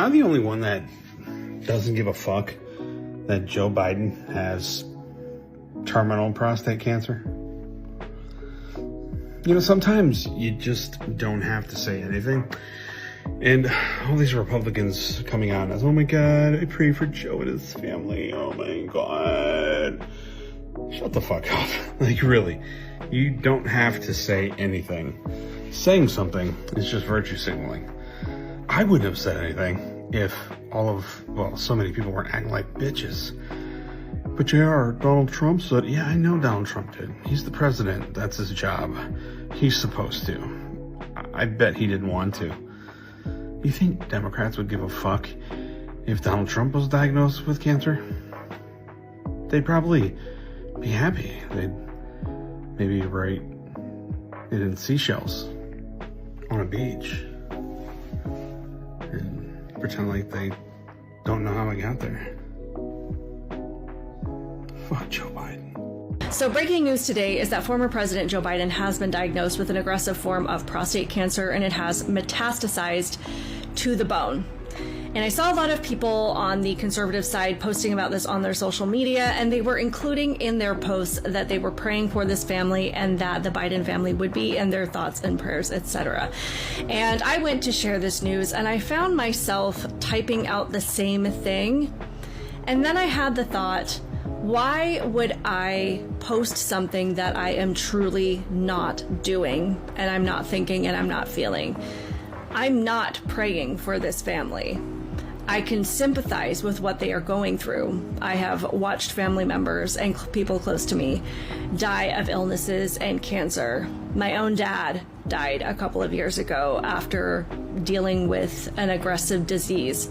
I the only one that doesn't give a fuck that Joe Biden has terminal prostate cancer? You know, sometimes you just don't have to say anything. And all these Republicans coming out as, oh my God, I pray for Joe and his family. Oh my God. Shut the fuck up. Like, really, you don't have to say anything. Saying something is just virtue signaling. I wouldn't have said anything if so many people weren't acting like bitches. But JR, Donald Trump said, yeah, I know Donald Trump did. He's the president. That's his job. He's supposed to. I bet he didn't want to. You think Democrats would give a fuck if Donald Trump was diagnosed with cancer? They'd probably be happy. They'd maybe write it in seashells on a beach and pretend like they don't know how I got there. Fuck Joe Biden. So breaking news today is that former President Joe Biden has been diagnosed with an aggressive form of prostate cancer, and it has metastasized to the bone. And I saw a lot of people on the conservative side posting about this on their social media, and they were including in their posts that they were praying for this family and that the Biden family would be in their thoughts and prayers, etc. And I went to share this news, and I found myself typing out the same thing. And then I had the thought, why would I post something that I am truly not doing, and I'm not thinking, and I'm not feeling? I'm not praying for this family. I can sympathize with what they are going through. I have watched family members and people close to me die of illnesses and cancer. My own dad died a couple of years ago after dealing with an aggressive disease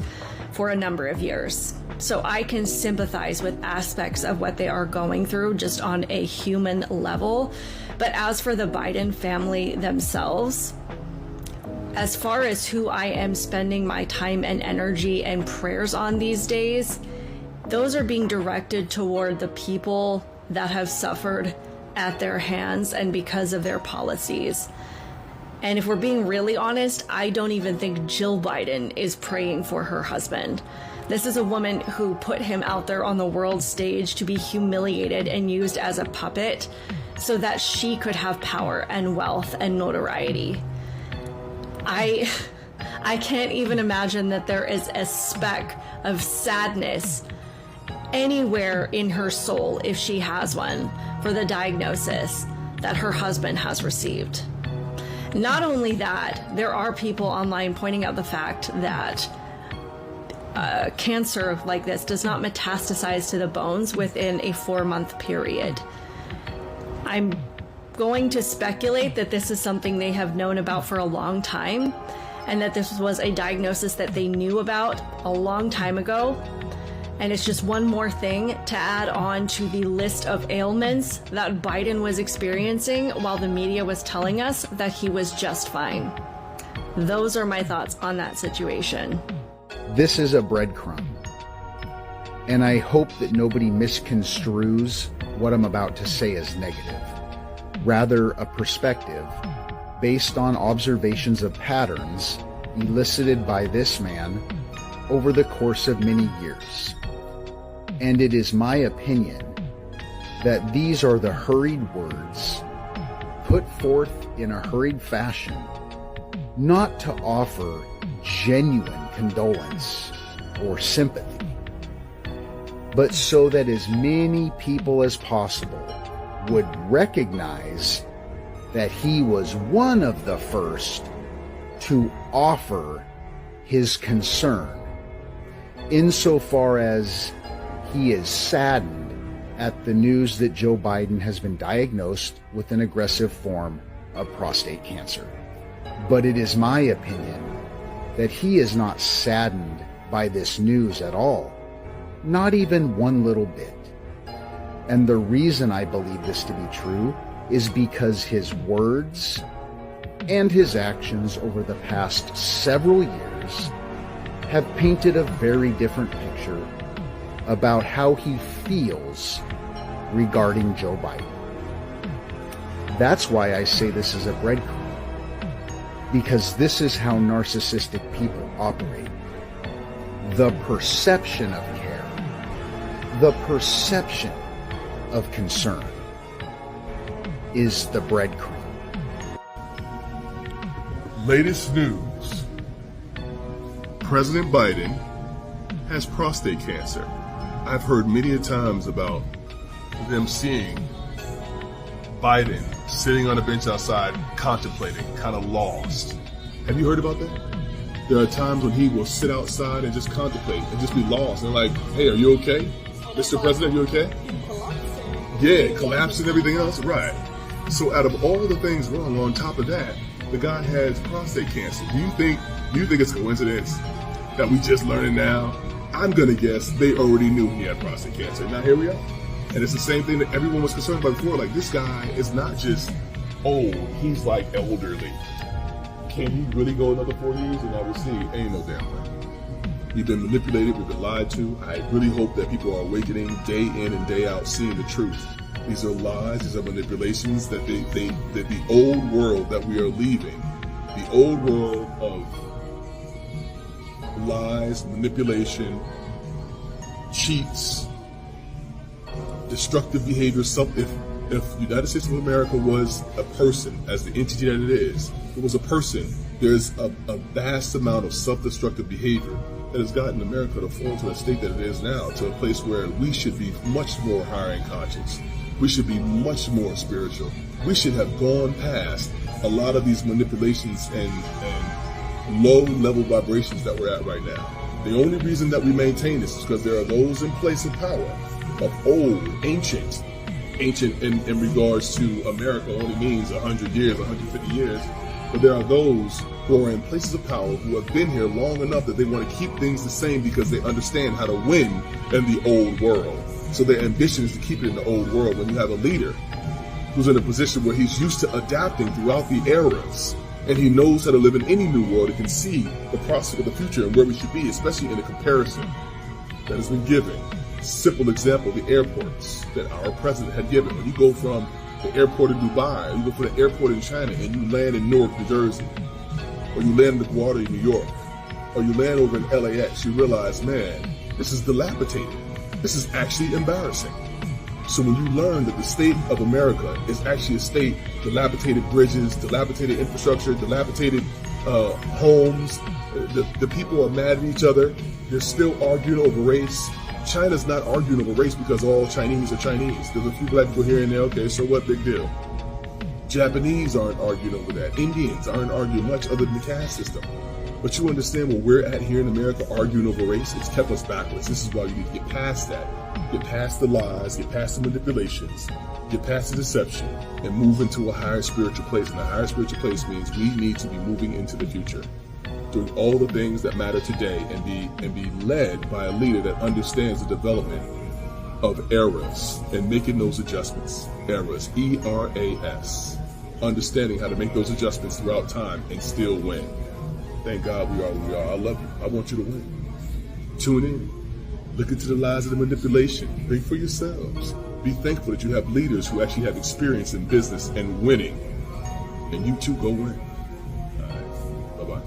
for a number of years. So I can sympathize with aspects of what they are going through just on a human level. But as for the Biden family themselves, as far as who I am spending my time and energy and prayers on these days, those are being directed toward the people that have suffered at their hands and because of their policies. And if we're being really honest, I don't even think Jill Biden is praying for her husband. This is a woman who put him out there on the world stage to be humiliated and used as a puppet so that she could have power and wealth and notoriety. I can't even imagine that there is a speck of sadness anywhere in her soul, if she has one, for the diagnosis that her husband has received. Not only that, there are people online pointing out the fact that cancer like this does not metastasize to the bones within a 4-month period. I'm going to speculate that this is something they have known about for a long time, and that this was a diagnosis that they knew about a long time ago. And it's just one more thing to add on to the list of ailments that Biden was experiencing while the media was telling us that he was just fine. Those are my thoughts on that situation. This is a breadcrumb, and I hope that nobody misconstrues what I'm about to say as negative. Rather, a perspective based on observations of patterns elicited by this man over the course of many years. And it is my opinion that these are the hurried words put forth in a hurried fashion, not to offer genuine condolence or sympathy, but so that as many people as possible would recognize that he was one of the first to offer his concern, insofar as he is saddened at the news that Joe Biden has been diagnosed with an aggressive form of prostate cancer. But it is my opinion that he is not saddened by this news at all, not even one little bit. And the reason I believe this to be true is because his words and his actions over the past several years have painted a very different picture about how he feels regarding Joe Biden. That's why I say this is a breadcrumb, because this is how narcissistic people operate. the perception of care, the perception of concern is the breadcrumb. Latest news. President Biden has prostate cancer. I've heard many times about them seeing Biden sitting on a bench outside contemplating, kind of lost. Have you heard about that? There are times when he will sit outside and just contemplate and just be lost and like, hey, are you okay? Mr. President, you okay? Yeah, collapse and everything else, right. So out of all the things wrong, on top of that, the guy has prostate cancer. Do you think it's a coincidence that we just learned it now? I'm gonna guess they already knew he had prostate cancer. Now here we are. And it's the same thing that everyone was concerned about before. Like, this guy is not just old, he's like elderly. Can he really go another 4 years? And now we see, ain't no damn way. We've been manipulated, we've been lied to. I really hope that people are awakening day in and day out, seeing the truth. These are lies, these are manipulations that that the old world that we are leaving, the old world of lies, manipulation, cheats, destructive behavior. If the United States of America was a person, as the entity that it is, it was a person, there's a vast amount of self-destructive behavior that has gotten America to fall to the state that it is now, to a place where we should be much more higher in conscience. We should be much more spiritual. We should have gone past a lot of these manipulations and low-level vibrations that we're at right now. The only reason that we maintain this is because there are those in place of power, of old, ancient in regards to America only means 100 years, 150 years, but there are those who are in places of power who have been here long enough that they want to keep things the same because they understand how to win in the old world. So their ambition is to keep it in the old world. When you have a leader who's in a position where he's used to adapting throughout the eras, and he knows how to live in any new world, he can see the prospect of the future and where we should be, especially in the comparison that has been given. Simple example, the airports that our president had given. When you go from the airport in Dubai, or you go from the airport in China, and you land in Newark, New Jersey, or you land in LaGuardia, New York, or you land over in LAX, you realize, man, this is dilapidated. This is actually embarrassing. So when you learn that the state of America is actually a state, dilapidated bridges, dilapidated infrastructure, dilapidated homes, the people are mad at each other, they're still arguing over race. China's not arguing over race because all Chinese are Chinese. There's a few black people here and there, okay, so what, big deal. Japanese aren't arguing over that. Indians aren't arguing much other than the caste system. But you understand where we're at here in America arguing over race? It's kept us backwards. This is why you need to get past that. Get past the lies, get past the manipulations, get past the deception, and move into a higher spiritual place. And a higher spiritual place means we need to be moving into the future, doing all the things that matter today, and be led by a leader that understands the development of eras and making those adjustments. Eras, E-R-A-S. Understanding how to make those adjustments throughout time and still win. Thank God we are who we are. I love you. I want you to win. Tune in. Look into the lies of the manipulation. Think for yourselves. Be thankful that you have leaders who actually have experience in business and winning. And you too go win. All right. Bye-bye.